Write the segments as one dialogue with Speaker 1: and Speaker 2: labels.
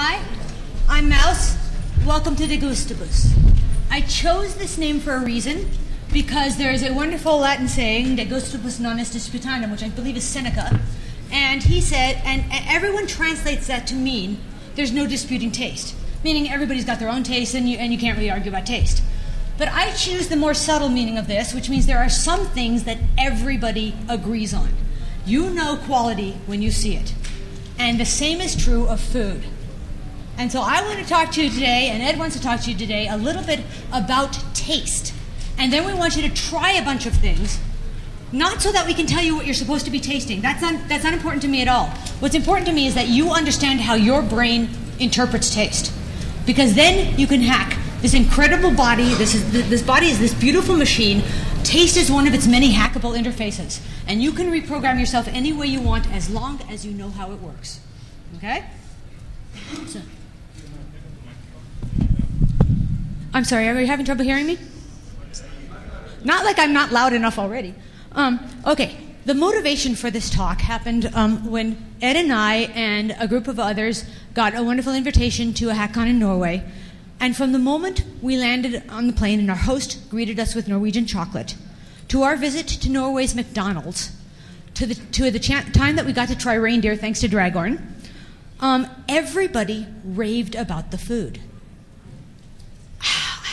Speaker 1: Hi, I'm Mouse. Welcome to Degustibus. I chose this name for a reason, because there is a wonderful Latin saying, De gustibus non est disputanum, which I believe is Seneca, and he said, and everyone translates that to mean there's no disputing taste, meaning everybody's got their own taste and you can't really argue about taste. But I choose the more subtle meaning of this, which means there are some things that everybody agrees on. You know quality when you see it. And the same is true of food. And so I want to talk to you today, and Ed wants to talk to you today, a little bit about taste. And then we want you to try a bunch of things, not so that we can tell you what you're supposed to be tasting. That's not important to me at all. What's important to me is that you understand how your brain interprets taste. Because then you can hack this incredible body. This body is this beautiful machine. Taste is one of its many hackable interfaces. And you can reprogram yourself any way you want as long as you know how it works. Okay? So, I'm sorry, are you having trouble hearing me? Not like I'm not loud enough already. Okay, the motivation for this talk happened when Ed and I and a group of others got a wonderful invitation to a HackCon in Norway. And from the moment we landed on the plane and our host greeted us with Norwegian chocolate, to our visit to Norway's McDonald's, to the time that we got to try reindeer thanks to Dragorn, everybody raved about the food.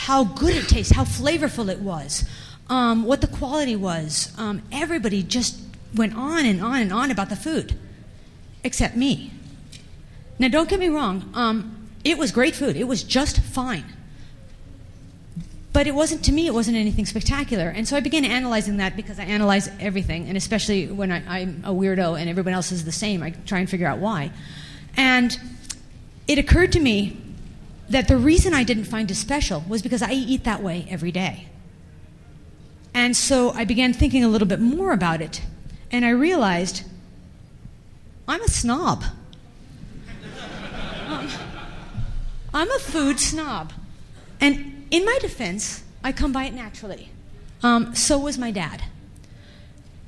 Speaker 1: How good it tasted, how flavorful it was, what the quality was. Everybody just went on and on and on about the food, except me. Now, don't get me wrong. It was great food. It was just fine. But to me, it wasn't anything spectacular. And so I began analyzing that because I analyze everything, and especially when I'm a weirdo and everyone else is the same, I try and figure out why. And it occurred to me that the reason I didn't find it special was because I eat that way every day. And so I began thinking a little bit more about it, and I realized I'm a snob. I'm a food snob. And in my defense, I come by it naturally. So was my dad.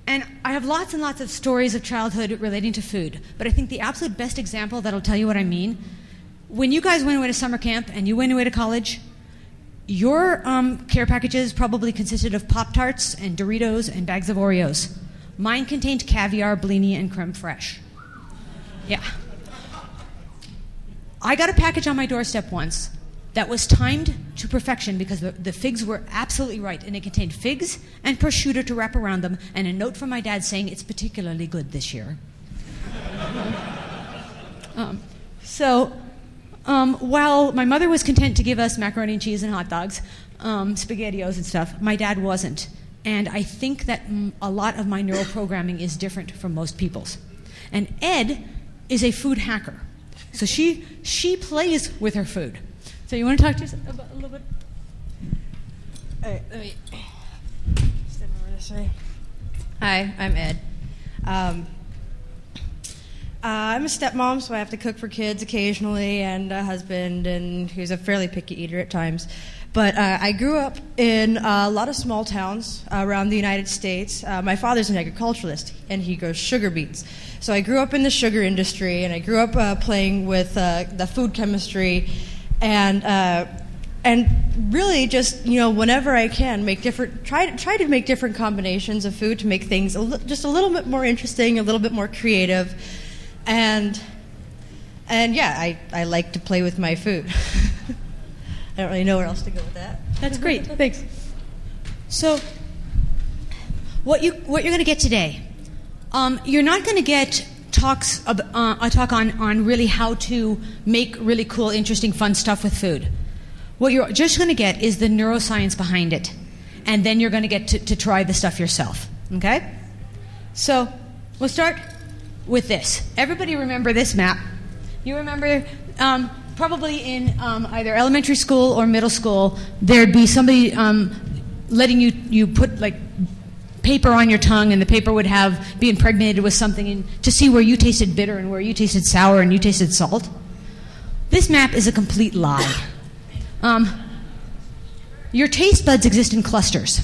Speaker 1: And I have lots and lots of stories of childhood relating to food, but I think the absolute best example that'll tell you what I mean, when you guys went away to summer camp and you went away to college, your care packages probably consisted of Pop-Tarts and Doritos and bags of Oreos. Mine contained caviar, blini, and creme fraiche. Yeah. I got a package on my doorstep once that was timed to perfection because the figs were absolutely right, and it contained figs and prosciutto to wrap around them, and a note from my dad saying it's particularly good this year. While my mother was content to give us macaroni and cheese and hot dogs, SpaghettiOs and stuff, my dad wasn't. And I think that a lot of my neural programming is different from most people's. And Ed is a food hacker. So she plays with her food. So you want to talk to us about a little bit?
Speaker 2: All right, let me step over this way. Hi, I'm Ed. I'm a stepmom, so I have to cook for kids occasionally, and a husband, and who's a fairly picky eater at times. But I grew up in a lot of small towns around the United States. My father's an agriculturalist, and he grows sugar beets. So I grew up in the sugar industry, and I grew up playing with the food chemistry, and really just, whenever I can, try to make different combinations of food to make things just a little bit more interesting, a little bit more creative, and yeah, I like to play with my food. I don't really know where else to go with that.
Speaker 1: That's great. Thanks. So, what you're going to get today, you're not going to get a talk on really how to make really cool, interesting, fun stuff with food. What you're just going to get is the neuroscience behind it, and then you're going to get to try the stuff yourself. Okay? So, we'll start with this. Everybody remember this map? You remember? Probably in either elementary school or middle school, there'd be somebody letting you put like paper on your tongue, and the paper would be impregnated with something to see where you tasted bitter and where you tasted sour and you tasted salt. This map is a complete lie. Your taste buds exist in clusters.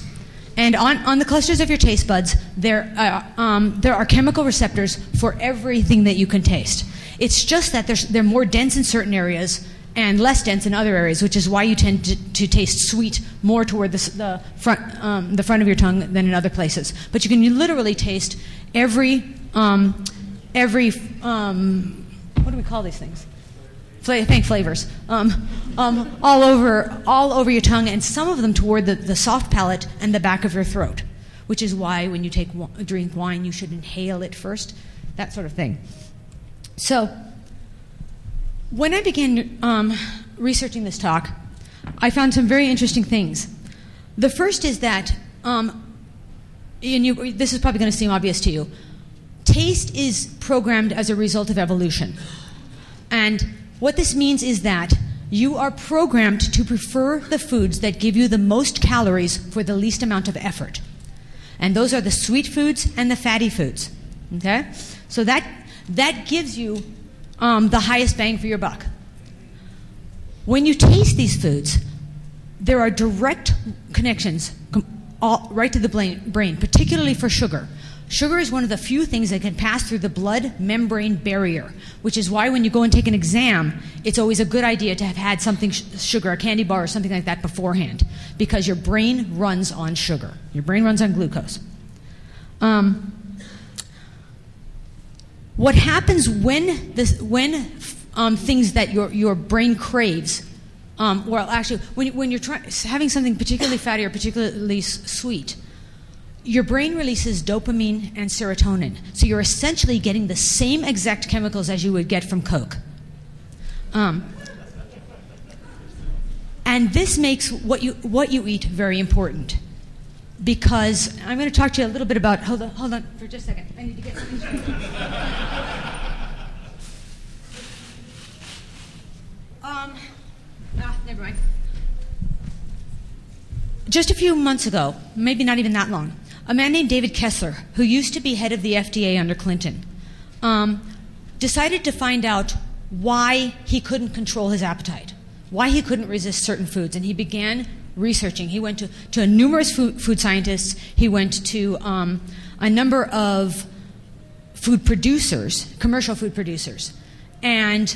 Speaker 1: And on the clusters of your taste buds, there are chemical receptors for everything that you can taste. It's just that they're more dense in certain areas and less dense in other areas, which is why you tend to taste sweet more toward the front of your tongue than in other places. But you can literally taste every what do we call these things? Flavors. All over your tongue, and some of them toward the soft palate and the back of your throat, which is why when you drink wine, you should inhale it first, that sort of thing. So, when I began researching this talk, I found some very interesting things. The first is that, this is probably going to seem obvious to you, taste is programmed as a result of evolution. And what this means is that you are programmed to prefer the foods that give you the most calories for the least amount of effort. And those are the sweet foods and the fatty foods. Okay? So that gives you the highest bang for your buck. When you taste these foods, there are direct connections right to the brain, particularly for sugar. Sugar is one of the few things that can pass through the blood membrane barrier, which is why when you go and take an exam, it's always a good idea to have had something sugar, a candy bar or something like that beforehand, because your brain runs on sugar. Your brain runs on glucose. What happens when things that your brain craves, when you're having something particularly fatty or particularly sweet, your brain releases dopamine and serotonin. So you're essentially getting the same exact chemicals as you would get from Coke. And this makes what you eat very important. Because I'm going to talk to you a little bit about, hold on for just a second. I need to get something. Never mind. Just a few months ago, maybe not even that long, a man named David Kessler, who used to be head of the FDA under Clinton, decided to find out why he couldn't control his appetite, why he couldn't resist certain foods, and he began researching. He went to numerous food scientists. He went to a number of food producers, commercial food producers, and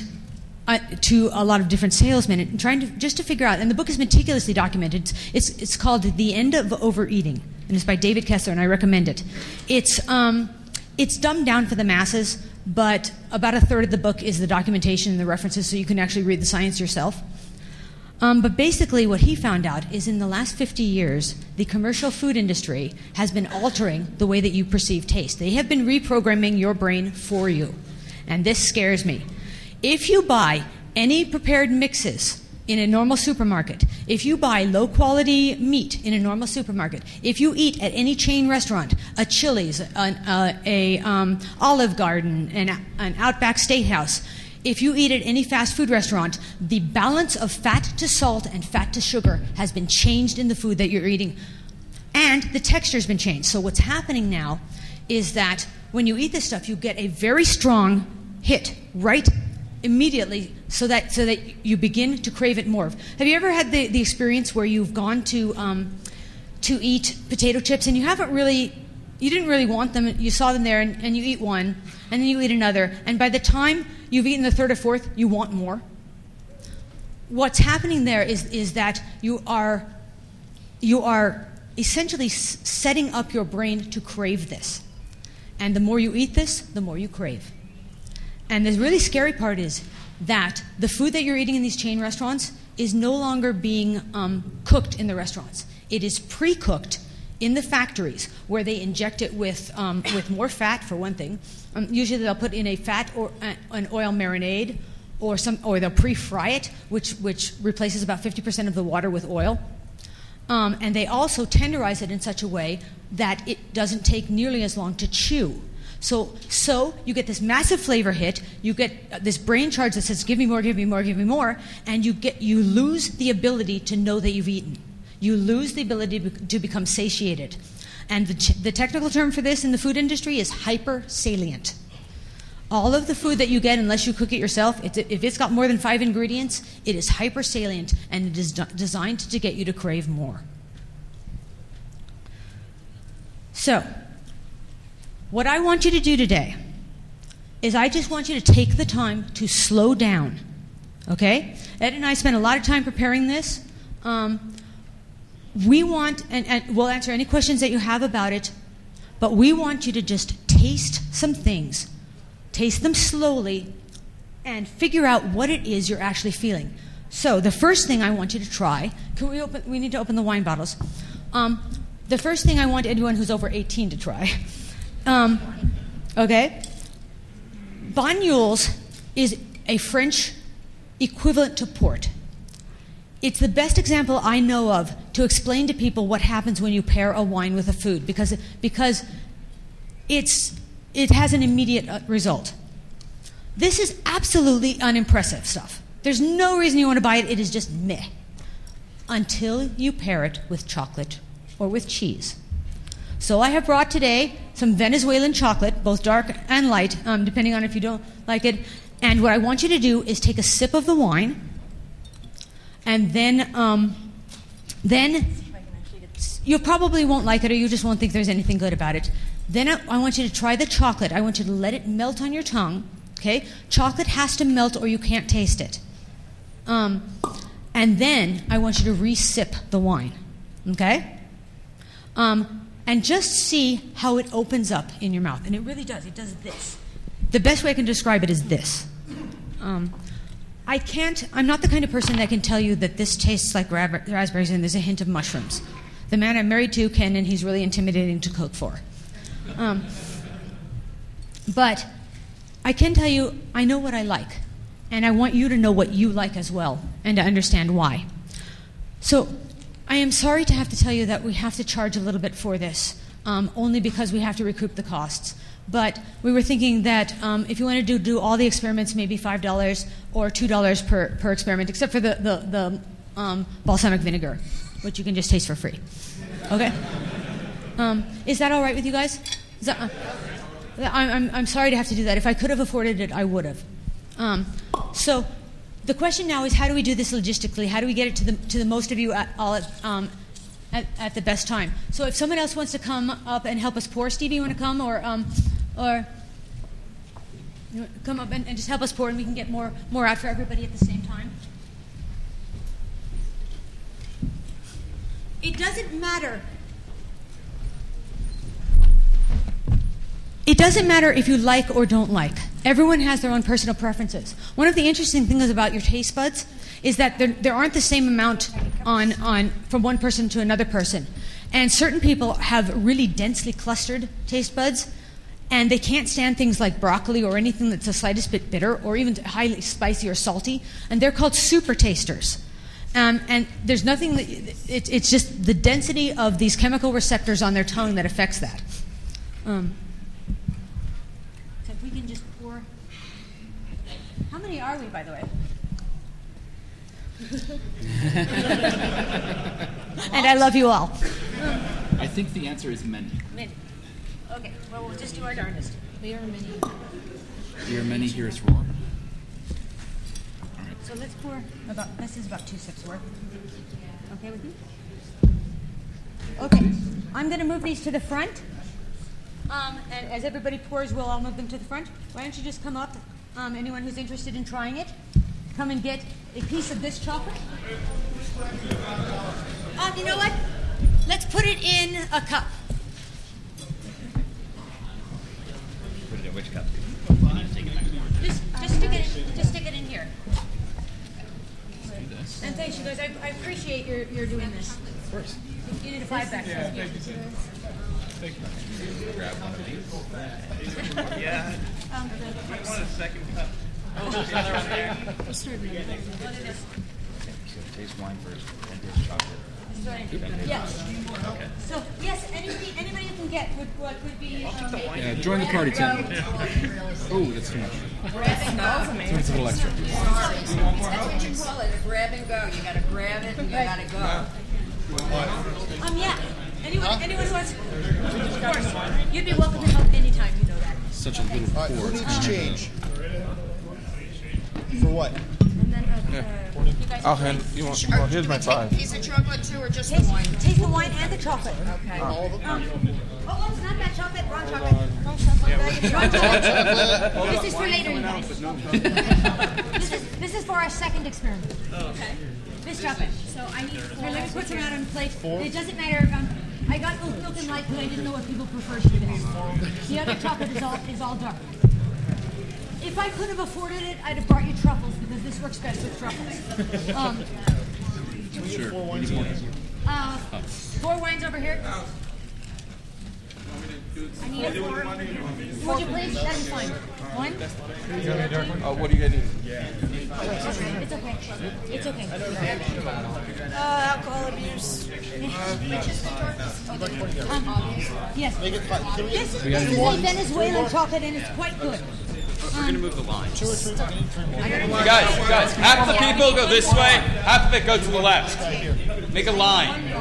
Speaker 1: to a lot of different salesmen, and trying to figure out. And the book is meticulously documented. It's called The End of Overeating, and it's by David Kessler, and I recommend it. It's dumbed down for the masses, but about a third of the book is the documentation and the references, so you can actually read the science yourself. But basically what he found out is in the last 50 years, the commercial food industry has been altering the way that you perceive taste. They have been reprogramming your brain for you. And this scares me. If you buy any prepared mixes in a normal supermarket, if you buy low-quality meat in a normal supermarket, if you eat at any chain restaurant, a Chili's, an Olive Garden, an Outback Steakhouse, if you eat at any fast food restaurant, the balance of fat to salt and fat to sugar has been changed in the food that you're eating. And the texture's been changed. So what's happening now is that when you eat this stuff, you get a very strong hit right immediately so that you begin to crave it more. Have you ever had the experience where you've gone to eat potato chips and you didn't really want them, you saw them there and you eat one, and then you eat another, and by the time you've eaten the third or fourth, you want more? What's happening there is that you are essentially setting up your brain to crave this. And the more you eat this, the more you crave. And the really scary part is that the food that you're eating in these chain restaurants is no longer being cooked in the restaurants. It is pre-cooked in the factories, where they inject it with more fat, for one thing. Usually they'll put in a fat or an oil marinade, or they'll pre-fry it, which replaces about 50% of the water with oil. And they also tenderize it in such a way that it doesn't take nearly as long to chew. So you get this massive flavor hit, you get this brain charge that says, give me more, give me more, give me more, and you lose the ability to know that you've eaten. You lose the ability to become satiated. And the technical term for this in the food industry is hypersalient. All of the food that you get, unless you cook it yourself, if it's got more than 5 ingredients, it is hypersalient, and it is designed to get you to crave more. So, what I want you to do today is I just want you to take the time to slow down, okay? Ed and I spent a lot of time preparing this. We want, and we'll answer any questions that you have about it, but we want you to just taste some things. Taste them slowly and figure out what it is you're actually feeling. So the first thing I want you to try, we need to open the wine bottles. The first thing I want anyone who's over 18 to try, okay? Banyuls is a French equivalent to port. It's the best example I know of to explain to people what happens when you pair a wine with a food, because it has an immediate result. This is absolutely unimpressive stuff. There's no reason you want to buy it. It is just meh. Until you pair it with chocolate or with cheese. So I have brought today some Venezuelan chocolate, both dark and light, depending on if you don't like it. And what I want you to do is take a sip of the wine, and then you probably won't like it, or you just won't think there's anything good about it. Then I want you to try the chocolate. I want you to let it melt on your tongue. Okay? Chocolate has to melt or you can't taste it. And then I want you to re-sip the wine. Okay? And just see how it opens up in your mouth. And it really does. It does this. The best way I can describe it is this. I'm not the kind of person that can tell you that this tastes like raspberries and there's a hint of mushrooms. The man I'm married to can, and he's really intimidating to cook for. But I can tell you, I know what I like. And I want you to know what you like as well, and to understand why. So I am sorry to have to tell you that we have to charge a little bit for this, only because we have to recoup the costs. But we were thinking that if you want to do all the experiments, maybe $5 or $2 per experiment, except for the balsamic vinegar, which you can just taste for free. Okay? Is that all right with you guys? I'm sorry to have to do that. If I could have afforded it, I would have. So the question now is, how do we do this logistically? How do we get it to the most of you at the best time? So if someone else wants to come up and help us pour, Stevie, you want to come, or you want to come up and just help us pour, and we can get more out for everybody at the same time. It doesn't matter. It doesn't matter if you like or don't like. Everyone has their own personal preferences. One of the interesting things about your taste buds is that there aren't the same amount on from one person to another person. And certain people have really densely clustered taste buds, and they can't stand things like broccoli or anything that's the slightest bit bitter or even highly spicy or salty, and they're called super tasters. And there's nothing it's just the density of these chemical receptors on their tongue that affects that. So if we can just pour. How many are we, by the way? And I love you all.
Speaker 3: I think the answer is many.
Speaker 1: Many. Okay, well, we'll just do our darndest. We are many.
Speaker 3: We are many, here's roar.
Speaker 1: So let's pour this is about 2 sips worth. Okay with you? Okay, I'm going to move these to the front. And as everybody pours, we'll all move them to the front. Why don't you just come up, anyone who's interested in trying it, come and get a piece of this chocolate. You know what? Let's put it in a cup.
Speaker 3: Put it in which cup?
Speaker 1: Just stick it in here. And thanks, you guys. I appreciate your doing this.
Speaker 3: Of course.
Speaker 1: You need a 5 back.
Speaker 4: Yeah, thank you. Thank you.
Speaker 3: Grab one of these.
Speaker 4: Yeah. Want a second cup?
Speaker 1: Let's start with it.
Speaker 3: So taste wine first and taste chocolate.
Speaker 1: Yes.
Speaker 3: Okay.
Speaker 1: So, yes, anybody who can get would be...
Speaker 3: Yeah, join the party, Tim. Oh, that's too much.
Speaker 5: Smells amazing.
Speaker 3: It's a little extra.
Speaker 5: That's what you call it, a grab and go. You gotta grab it and you gotta go.
Speaker 1: Yeah. Anyone who wants... Of course. You'd be welcome to help anytime, you know that.
Speaker 3: Such a little pour.
Speaker 6: Who needs change? For what?
Speaker 1: And then, you guys
Speaker 6: I'll hand you want. Well, here's my
Speaker 5: Take a
Speaker 6: 5.
Speaker 5: piece of chocolate too, or just the wine?
Speaker 1: Taste the wine and the chocolate.
Speaker 5: Okay.
Speaker 1: Oh, it's not that chocolate. Wrong chocolate. Wrong chocolate. Wrong chocolate. This is for later, you guys. This is for our second experiment.
Speaker 5: Okay.
Speaker 1: This chocolate. So I need 4. Here, let me put some out on the plate. It doesn't matter. I got those milk and light because I didn't know what people preferred to this. The other chocolate is all dark. If I could have afforded it, I'd have brought you truffles because this works best with truffles.
Speaker 3: Sure.
Speaker 1: 4 wines over here. I need 4. Would you please? That'd be fine. 1.
Speaker 6: What do you guys need?
Speaker 1: It's okay. It's okay.
Speaker 2: Alcohol abuse.
Speaker 1: Yes. This is a Venezuelan chocolate and it's quite good.
Speaker 3: We're gonna move the line.
Speaker 7: Guys, half the people go this way, half of it go to the left. Make a line.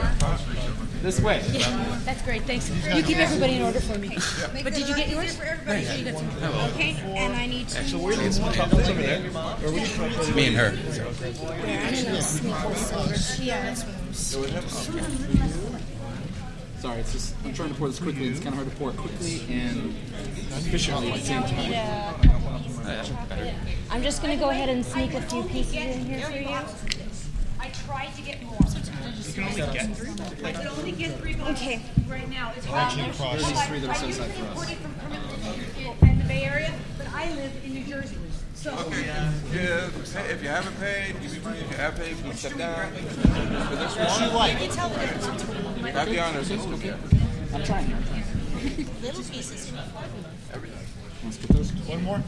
Speaker 7: This way.
Speaker 1: Yeah, that's great. Thanks. You keep everybody in order for me. But did you get yours?
Speaker 5: Everybody.
Speaker 1: You got some. Okay, and I need to.
Speaker 3: Me and her. Sorry, it's just I'm trying to pour this quickly. It's kind of hard to pour it quickly and efficiently at the same time.
Speaker 1: I'm just going to go ahead and sneak a few pieces in here for you. I tried to get more.
Speaker 4: You can only get 3?
Speaker 1: I can only get 3 okay. Right now. It's hard.
Speaker 3: There's these 3 that are set aside for us.
Speaker 1: In the Bay Area, but I live in New Jersey. So
Speaker 6: Yeah, if you haven't paid, give me money. If you have paid, please step down. For this one,
Speaker 1: you can tell the difference between
Speaker 6: have the honors. It's okay.
Speaker 3: I'm trying.
Speaker 1: little pieces.
Speaker 3: Let's get those.
Speaker 8: One more?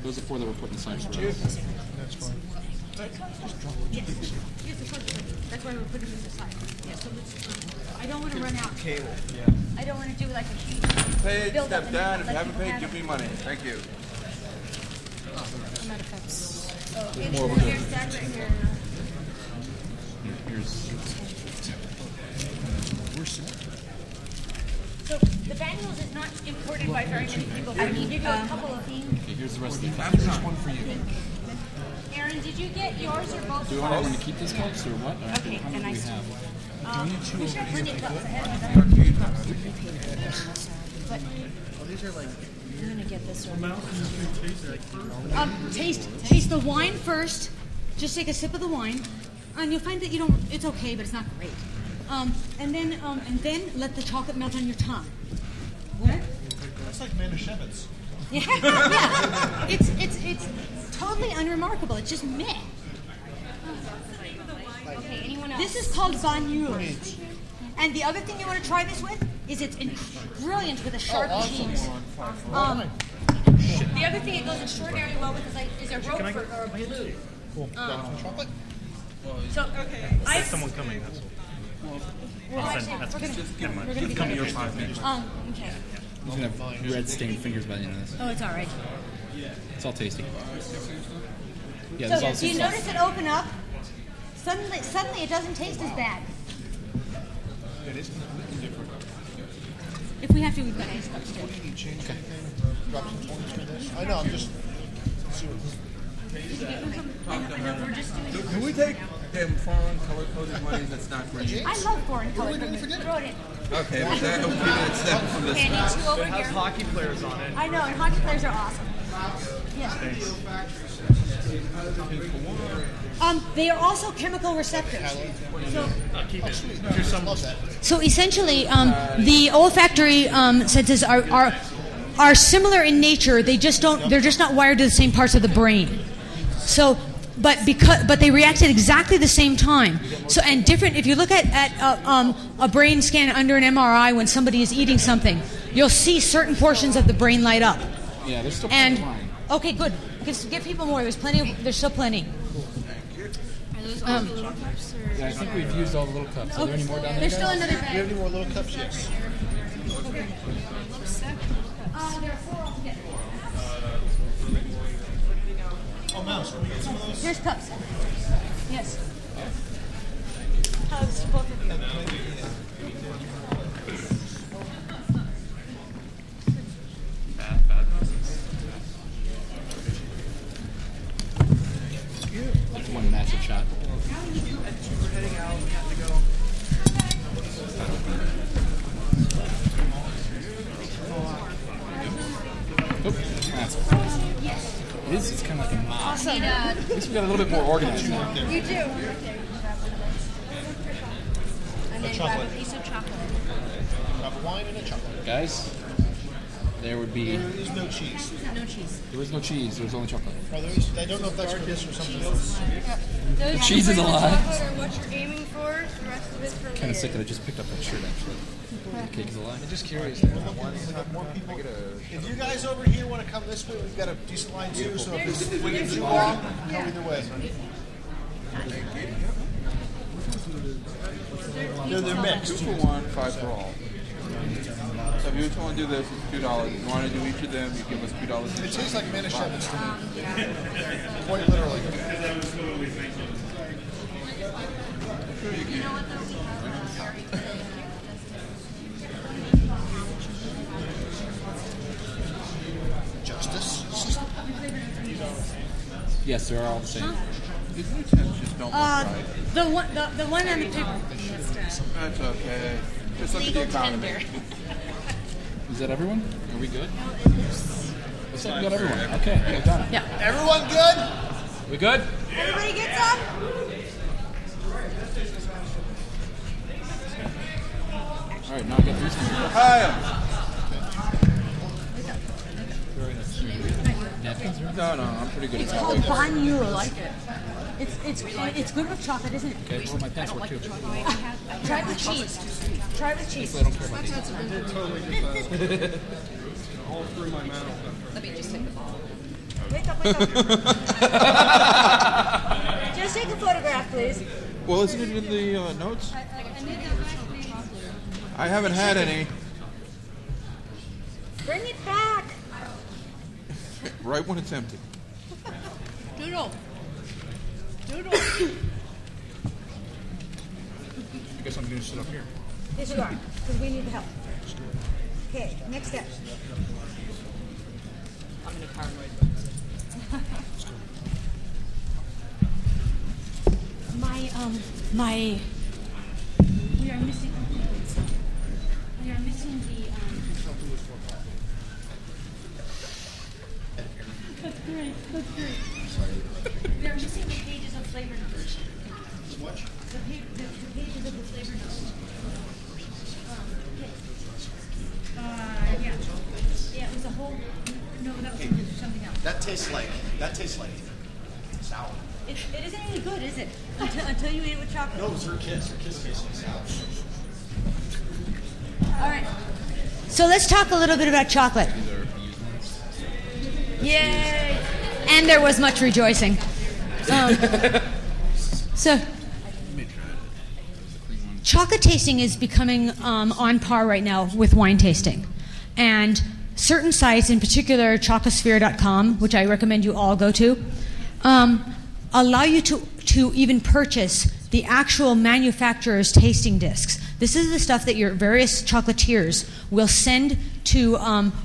Speaker 3: Those are 4 that were put inside.
Speaker 8: That's fine.
Speaker 1: Yes, of course. That's why we're putting them aside. Yeah, so let's, I don't want to run out. I don't want to do like a huge
Speaker 6: Paid,
Speaker 1: build up
Speaker 6: step
Speaker 1: and
Speaker 6: down. If you
Speaker 1: let
Speaker 6: haven't
Speaker 1: people
Speaker 6: paid,
Speaker 1: have
Speaker 6: give
Speaker 1: it.
Speaker 6: me money. Thank you.
Speaker 1: I'm out of cups.
Speaker 3: More over here.
Speaker 1: Here's that right here. So the Daniels is not imported by very many people. I can give you a couple of things.
Speaker 3: Okay, here's the rest of the cups. There's one for you.
Speaker 1: Aaron, did you get yours or both?
Speaker 3: Do you want everyone to keep these cups or what? Or
Speaker 1: Okay,
Speaker 3: how many
Speaker 1: and
Speaker 3: do
Speaker 1: I
Speaker 3: we
Speaker 1: still
Speaker 3: have?
Speaker 1: We should have plenty of cups. I have But I'm gonna get this one. Taste the wine first. Just take a sip of the wine, and you'll find that you don't. It's okay, but it's not great. And then let the chocolate melt on your tongue. What?
Speaker 8: That's like Manischewitz.
Speaker 1: Yeah, yeah. It's totally unremarkable. It's just meh. Okay, anyone else? This is called Banyuls. And the other thing you want to try this with is it's brilliant with a sharp cheese. The other thing it goes extraordinarily well with is a Roquefort or a blue.
Speaker 8: Cool. Chocolate?
Speaker 1: So I have
Speaker 4: Someone coming.
Speaker 1: we're gonna
Speaker 4: Come to your 5 minutes.
Speaker 1: okay.
Speaker 3: I'm gonna have red stained fingers by the end of this.
Speaker 1: Oh, it's all right.
Speaker 3: It's all tasty. Yeah,
Speaker 1: So
Speaker 3: this
Speaker 1: do you
Speaker 3: all
Speaker 1: notice it open up? Suddenly it doesn't taste as bad.
Speaker 8: It is different.
Speaker 1: If we have to, we've got ice cups too.
Speaker 8: Can you change anything? Drop some points for this? I know, I'm just... See what...
Speaker 6: Can we take them foreign color-coded monies that's not green?
Speaker 1: I love foreign color.
Speaker 8: didn't forget it.
Speaker 1: Throw it in.
Speaker 6: Okay, with that, we'll keep it step from this
Speaker 1: Okay, I
Speaker 6: side.
Speaker 1: need 2 over here.
Speaker 4: Hockey players on it.
Speaker 1: I know, and hockey players are awesome. Yeah. They are also chemical receptors. So essentially, the olfactory senses are similar in nature. They're just not wired to the same parts of the brain. So, but they react at exactly the same time. So, and different. If you look at a brain scan under an MRI when somebody is eating something, you'll see certain portions of the brain light up.
Speaker 3: Yeah, there's still plenty of wine.
Speaker 1: Okay, good. Give people more. There's plenty. There's still plenty.
Speaker 3: Yeah, I think we've used all the little cups. Are there any more down there?
Speaker 1: There's still
Speaker 3: guys?
Speaker 1: another
Speaker 8: Do you
Speaker 1: bag.
Speaker 8: have any more little cups? Yes.
Speaker 1: There are 4 altogether.
Speaker 8: Oh, Mouse, can we get some of those?
Speaker 1: Here's cups. Yes. Hugs to both of you.
Speaker 3: one massive shot. Oop, that's it is. It's kind of like a mob.
Speaker 1: Awesome.
Speaker 3: At least we got a little bit more organized now.
Speaker 1: You do.
Speaker 8: A chocolate.
Speaker 1: Piece of chocolate.
Speaker 8: Drop of wine and a chocolate.
Speaker 3: Guys, there would be.
Speaker 8: There is no cheese.
Speaker 1: No cheese.
Speaker 3: There was no cheese. There was only chocolate.
Speaker 8: Oh, there is, I don't know if that's for this or something else.
Speaker 3: The cheese is a lie.
Speaker 2: What you're aiming for, the rest of it's for
Speaker 3: Kind of sick that I just picked up that shirt actually. The cake is a lie.
Speaker 8: I'm just curious. We got more people. If you guys over here want to come this way, we've got a decent line too. So if it's way too long, go either way. They're mixed.
Speaker 6: 2 for 1, 5 for all. So if you just want to do this, it's $2. If you want to do each of them, you give us $2
Speaker 8: It
Speaker 6: each.
Speaker 8: tastes like Manischewitz to me. Quite literally. Justice.
Speaker 3: Yes, they're all the same.
Speaker 6: These new tents just don't look right.
Speaker 1: The one on the paper.
Speaker 6: That's okay. Just look at the economy.
Speaker 3: Is that everyone? Are we good? Looks like we got everyone. Okay, we're done.
Speaker 1: Yeah.
Speaker 8: Everyone good?
Speaker 3: We good?
Speaker 1: Everybody gets up.
Speaker 3: All right, now I got these two.
Speaker 6: Hi.
Speaker 3: Napkins?
Speaker 6: No, I'm pretty good at
Speaker 1: It's
Speaker 6: that.
Speaker 1: called Banyu. I like it. It's good with chocolate, isn't it?
Speaker 3: Okay, well, my pants work too.
Speaker 1: Try with cheese. Try with cheese.
Speaker 3: I don't care about these.
Speaker 5: Let me just take a photo.
Speaker 1: Wake up. Just take a photograph, please.
Speaker 6: Well, isn't it in the notes? I haven't had any.
Speaker 1: Bring it back.
Speaker 6: Right when it's empty.
Speaker 1: Doodle.
Speaker 3: I guess I'm going to sit up here.
Speaker 1: Yes, you are, because we need the help. Okay, next step.
Speaker 5: I'm in a paranoid.
Speaker 1: We are missing the, That's great. We are missing the pages of flavor notes.
Speaker 8: What?
Speaker 1: The pages of the flavor notes. Yeah. Yeah, it was a whole, no, that was something else.
Speaker 8: That tastes like sour.
Speaker 1: It isn't any good, is it? Until you eat it with chocolate.
Speaker 8: No, it's her kiss. Her kiss tastes like sour.
Speaker 1: All right. So let's talk a little bit about chocolate. Yay! And there was much rejoicing. So, chocolate tasting is becoming on par right now with wine tasting. And certain sites, in particular chocosphere.com, which I recommend you all go to, allow you to even purchase the actual manufacturer's tasting discs. This is the stuff that your various chocolatiers will send to,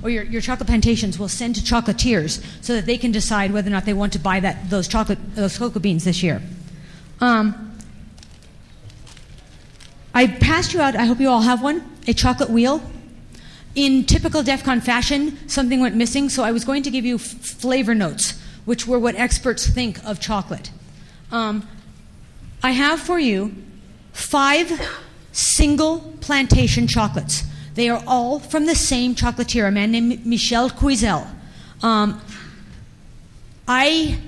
Speaker 1: or your chocolate plantations will send to chocolatiers so that they can decide whether or not they want to buy those cocoa beans this year. I passed you out, I hope you all have one, a chocolate wheel. In typical DEF CON fashion, something went missing, so I was going to give you flavor notes, which were what experts think of chocolate. I have for you 5 single plantation chocolates. They are all from the same chocolatier, a man named Michel Cuisel. I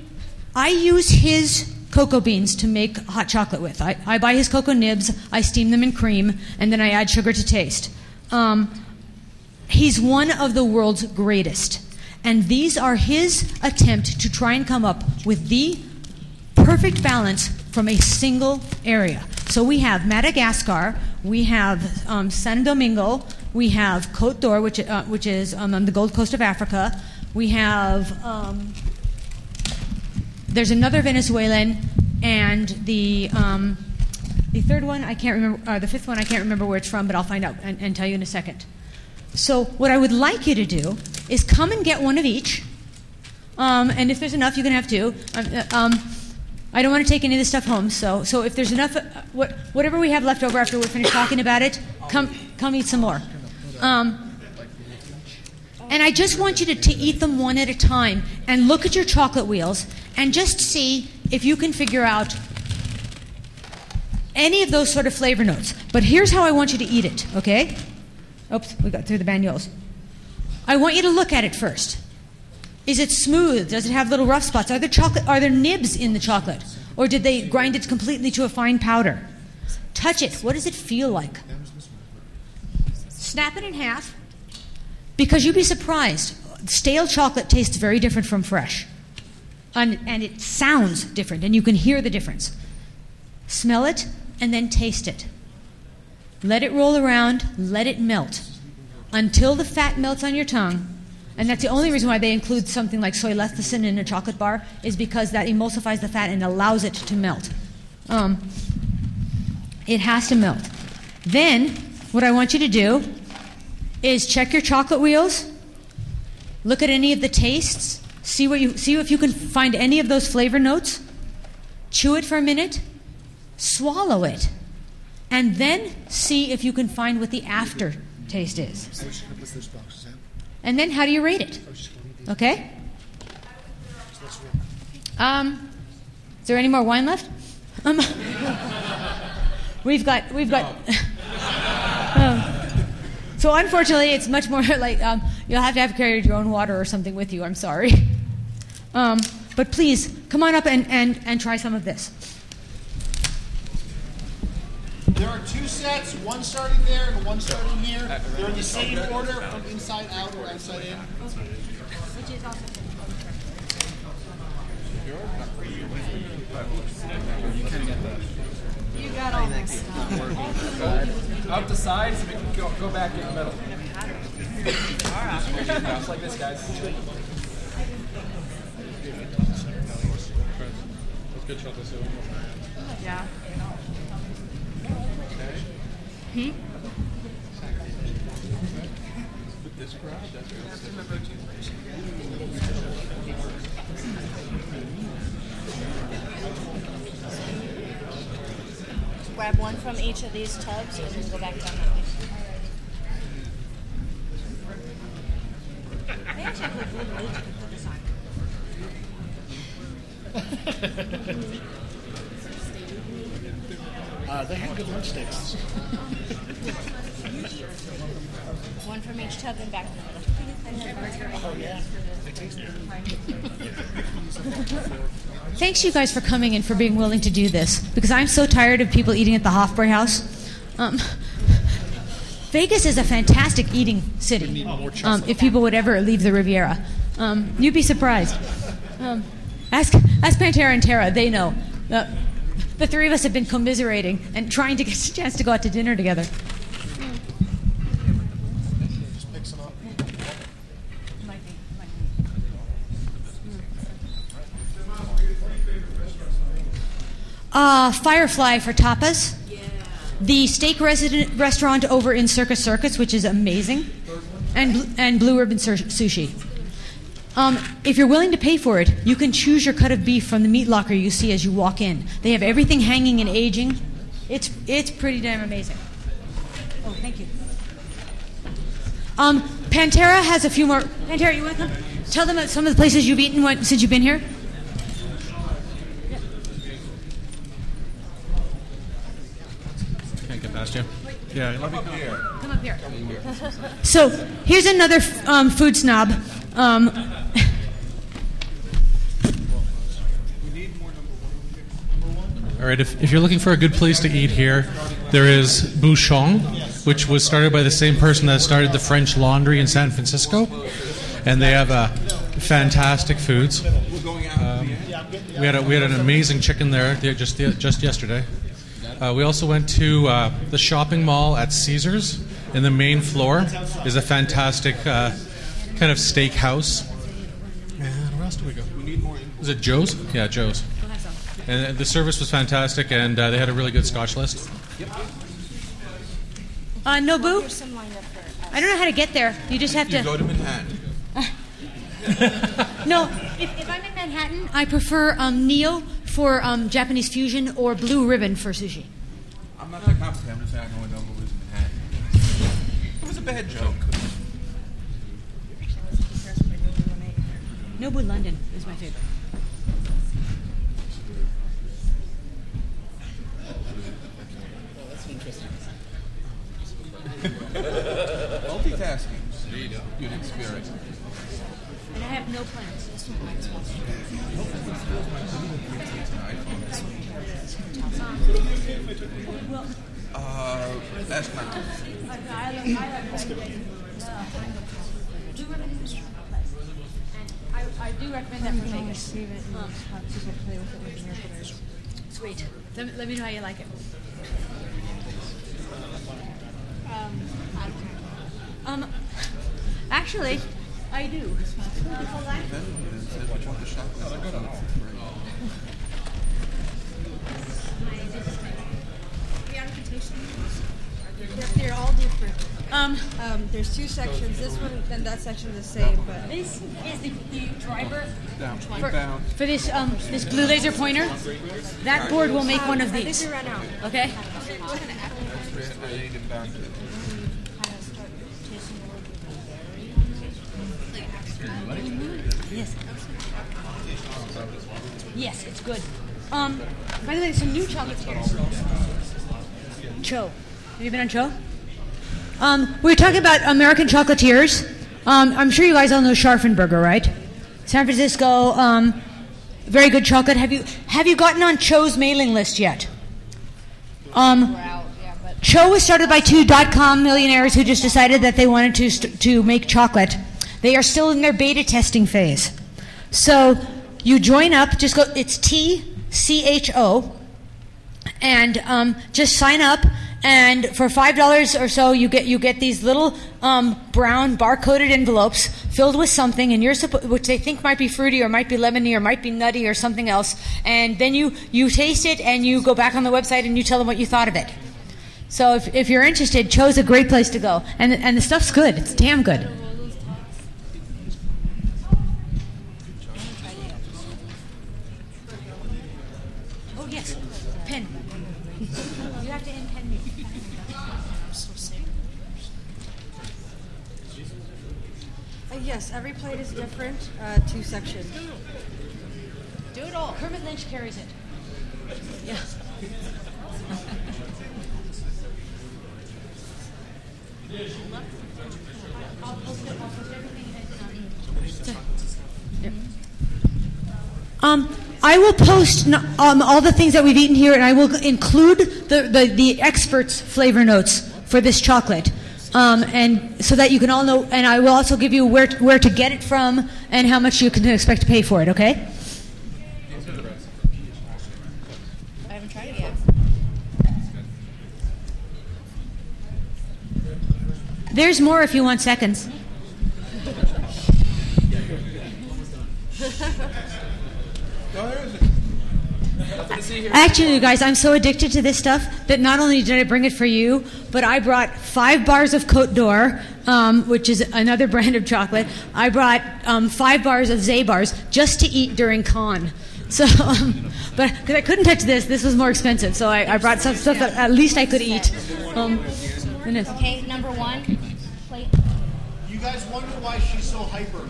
Speaker 1: use his cocoa beans to make hot chocolate with. I buy his cocoa nibs, I steam them in cream, and then I add sugar to taste. He's one of the world's greatest. And these are his attempt to try and come up with the perfect balance from a single area. So we have Madagascar, we have San Domingo, we have Côte d'Or, which is on the Gold Coast of Africa. We have there's another Venezuelan, and the third one I can't remember. The fifth one I can't remember where it's from, but I'll find out and tell you in a second. So what I would like you to do is come and get one of each, and if there's enough, you can have 2. I don't want to take any of this stuff home, so if there's enough, whatever we have left over after we're finished talking about it, come eat some more. And I just want you to eat them one at a time and look at your chocolate wheels and just see if you can figure out any of those sort of flavor notes. But here's how I want you to eat it, okay? Oops, we got through the banyos. I want you to look at it first. Is it smooth? Does it have little rough spots? Are there nibs in the chocolate? Or did they grind it completely to a fine powder? Touch it. What does it feel like? Snap it in half. Because you'd be surprised. Stale chocolate tastes very different from fresh. And it sounds different, and you can hear the difference. Smell it, and then taste it. Let it roll around, let it melt. Until the fat melts on your tongue. And that's the only reason why they include something like soy lecithin in a chocolate bar, is because that emulsifies the fat and allows it to melt. It has to melt. Then, what I want you to do is check your chocolate wheels, look at any of the tastes, see if you can find any of those flavor notes, chew it for a minute, swallow it, and then see if you can find what the aftertaste is. And then how do you rate it? Okay? Is there any more wine left? We've got. So unfortunately, it's much more like you'll have to carry your own water or something with you. I'm sorry. But please come on up and try some of this.
Speaker 8: There are two sets, one starting there and one starting here. They're in the same order from inside out or outside in.
Speaker 1: Which is awesome.
Speaker 3: You can get that.
Speaker 5: You got all this stuff.
Speaker 3: Up the sides, go back in the middle. Just like this, guys. Let's get chocolate soup.
Speaker 5: Yeah.
Speaker 9: Grab one from each of these tubs and then go back down that way.
Speaker 1: They actually have like little weights you can put this on.
Speaker 8: They have good lunch sticks.
Speaker 9: One from each tub and back in the middle.
Speaker 8: Oh, yeah.
Speaker 1: Thanks, you guys, for coming and for being willing to do this, because I'm so tired of people eating at the Hofbräuhaus. Vegas is a fantastic eating city, if people would ever leave the Riviera. You'd be surprised. Ask Pantera and Tara, they know. The three of us have been commiserating and trying to get a chance to go out to dinner together.
Speaker 8: Just pick some up.
Speaker 1: Firefly for tapas. The steak restaurant over in Circus Circus, which is amazing. And Blue Ribbon Sushi. If you're willing to pay for it, you can choose your cut of beef from the meat locker you see as you walk in. They have everything hanging and aging. It's pretty damn amazing. Oh, thank you. Pantera has a few more. Pantera, you want to come? Tell them about some of the places you've eaten since you've been here.
Speaker 10: Can't get past you. Yeah, let me come
Speaker 6: here.
Speaker 1: Come up here. So here's another food snob.
Speaker 10: All right, if you're looking for a good place to eat here, there is Bouchon, which was started by the same person that started the French Laundry in San Francisco, and they have fantastic foods. We had an amazing chicken there just yesterday. We also went to the shopping mall at Caesars. In the main floor is a fantastic kind of steakhouse. And where else do we go? Is it Joe's? Yeah, Joe's. And the service was fantastic, and they had a really good Scotch list.
Speaker 1: Nobu? I don't know how to get there. You just have to...
Speaker 6: You go to Manhattan.
Speaker 1: No, if I'm in Manhattan, I prefer Neil for Japanese fusion or blue ribbon for sushi.
Speaker 6: I'm not that complicated. I'm just saying I can only know who was in Manhattan. It was a bad joke.
Speaker 1: Nobu London is my favorite.
Speaker 6: Multitasking. Unique spirit.
Speaker 1: And I have no plans.
Speaker 6: That's not.
Speaker 1: I do recommend that for Vegas. Sweet. Let me know how you like it. Actually, I do.
Speaker 2: They're all different. There's two sections. This one and that section are the same, but
Speaker 1: This is the driver
Speaker 6: Down.
Speaker 1: for this this blue laser pointer. That board will make one of
Speaker 2: I think
Speaker 1: these.
Speaker 2: we ran out.
Speaker 1: Okay. Yes. Yes, it's good. By the way, some new chocolatiers. Cho. Have you been on Cho? We're talking about American chocolatiers. I'm sure you guys all know Scharfenberger, right? San Francisco, very good chocolate. Have you gotten on Cho's mailing list yet? Cho was started by two .com millionaires who just decided that they wanted to make chocolate. They are still in their beta testing phase. So you join up, just go, it's TCHO, and just sign up, and for $5 or so you get these little brown barcoded envelopes filled with something, and which they think might be fruity or might be lemony or might be nutty or something else, and then you taste it and you go back on the website and you tell them what you thought of it. So if you're interested, Cho's a great place to go, and the stuff's good. It's damn good. Oh yes, pen. You have to pen me.
Speaker 2: Yes, every plate is different. Two sections.
Speaker 1: Do it all. Kermit Lynch carries it. Yeah. I'll post everything. I will post all the things that we've eaten here, and I will include the experts' flavor notes for this chocolate, and so that you can all know. And I will also give you where to get it from and how much you can expect to pay for it. Okay?
Speaker 9: I haven't tried it yet.
Speaker 1: There's more if you want seconds. Actually, you guys, I'm so addicted to this stuff that not only did I bring it for you, but I brought 5 bars of Côte d'Or, which is another brand of chocolate. I brought 5 bars of Zabar's just to eat during con. So, but because I couldn't touch this was more expensive. So I brought some stuff that at least I could eat.
Speaker 9: Okay, number 1, plate.
Speaker 8: You guys wonder why she's so hyper.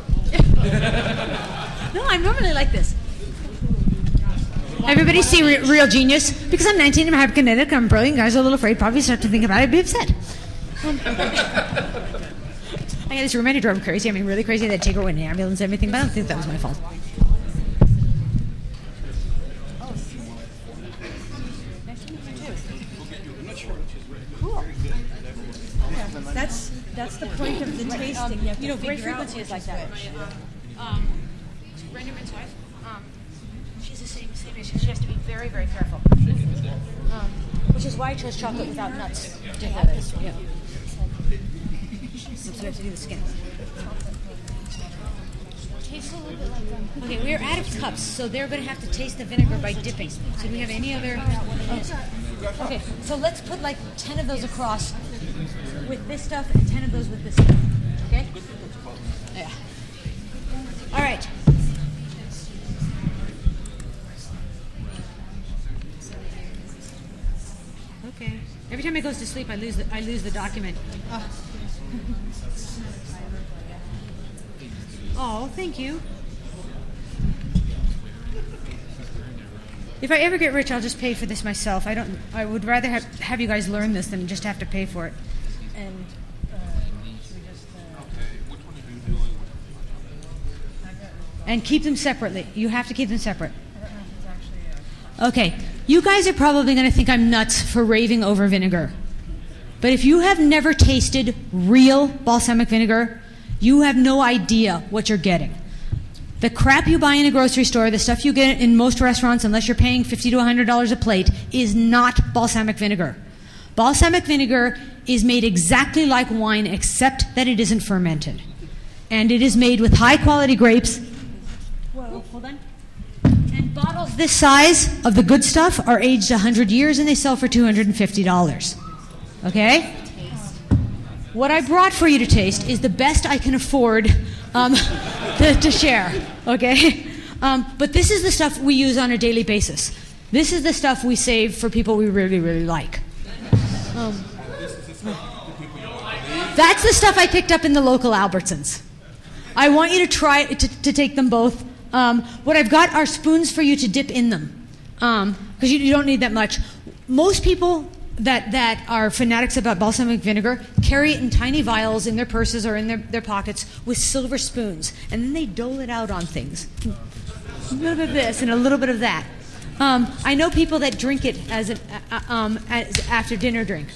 Speaker 1: No, I'm normally like this. Everybody see Real Genius? Because I'm 19, I'm hyperkinetic, I'm brilliant, guys are a little afraid, probably start to think about it, be upset. I got this roommate who drove me crazy, really crazy, they'd take her away in an ambulance and everything, but I don't think that was my fault.
Speaker 2: Cool. That's the point of the tasting.
Speaker 1: You know, great frequency is like that. Brendaman's wife, she's the same issue. She has to be very, very careful. Which is why I chose chocolate without nuts. To have this. Yeah. So we have to do the skin. Tastes a little bit like them. Okay, we're out of cups, so they're going to have to taste the vinegar by dipping. So do we have any other? Okay, so let's put like 10 of those across with this stuff and 10 of those with this stuff. Okay? Yeah. All right. Okay. Every time it goes to sleep, I lose the document. Oh, thank you. If I ever get rich, I'll just pay for this myself. I would rather have you guys learn this than just have to pay for it. And should we just?
Speaker 6: Which one are you doing?
Speaker 1: And keep them separately. You have to keep them separate. Okay. You guys are probably going to think I'm nuts for raving over vinegar. But if you have never tasted real balsamic vinegar, you have no idea what you're getting. The crap you buy in a grocery store, the stuff you get in most restaurants, unless you're paying $50 to $100 a plate, is not balsamic vinegar. Balsamic vinegar is made exactly like wine, except that it isn't fermented. And it is made with high-quality grapes. Whoa, hold on. And bottles this size of the good stuff are aged 100 years, and they sell for $250. Okay? What I brought for you to taste is the best I can afford to share, okay? But this is the stuff we use on a daily basis. This is the stuff we save for people we really, really like. That's the stuff I picked up in the local Albertsons. I want you to try to take them both. What I've got are spoons for you to dip in them, because you don't need that much. Most people that are fanatics about balsamic vinegar carry it in tiny vials in their purses or in their pockets with silver spoons, and then they dole it out on things. A little bit of this and a little bit of that. I know people that drink it as after dinner drink.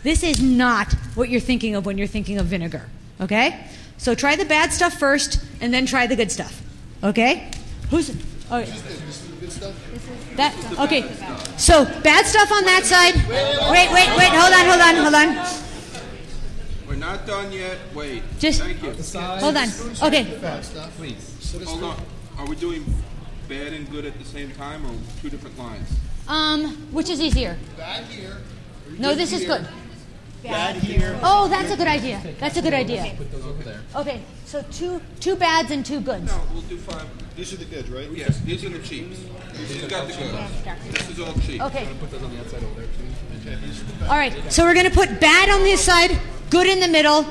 Speaker 1: This is not what you're thinking of when you're thinking of vinegar. Okay? So try the bad stuff first, and then try the good stuff. Okay? Okay. That okay. So bad stuff on that side. Wait. Hold on.
Speaker 6: We're not done yet. Wait.
Speaker 1: Just
Speaker 6: thank you.
Speaker 1: Hold on. Okay.
Speaker 6: Please. Hold on. Are we doing bad and good at the same time, or two different lines?
Speaker 1: Which is easier?
Speaker 8: Bad here.
Speaker 1: No, this is good.
Speaker 8: Bad here.
Speaker 1: Oh, that's a good idea. Okay, so two bads and two goods.
Speaker 6: No, we'll do 5.
Speaker 8: These are the goods, right?
Speaker 6: Yes, these are the cheaps. She's got the goods. This is all cheap.
Speaker 1: Okay.
Speaker 3: Put those on the outside over there too.
Speaker 1: All right, so we're going to put bad on this side, good in the middle,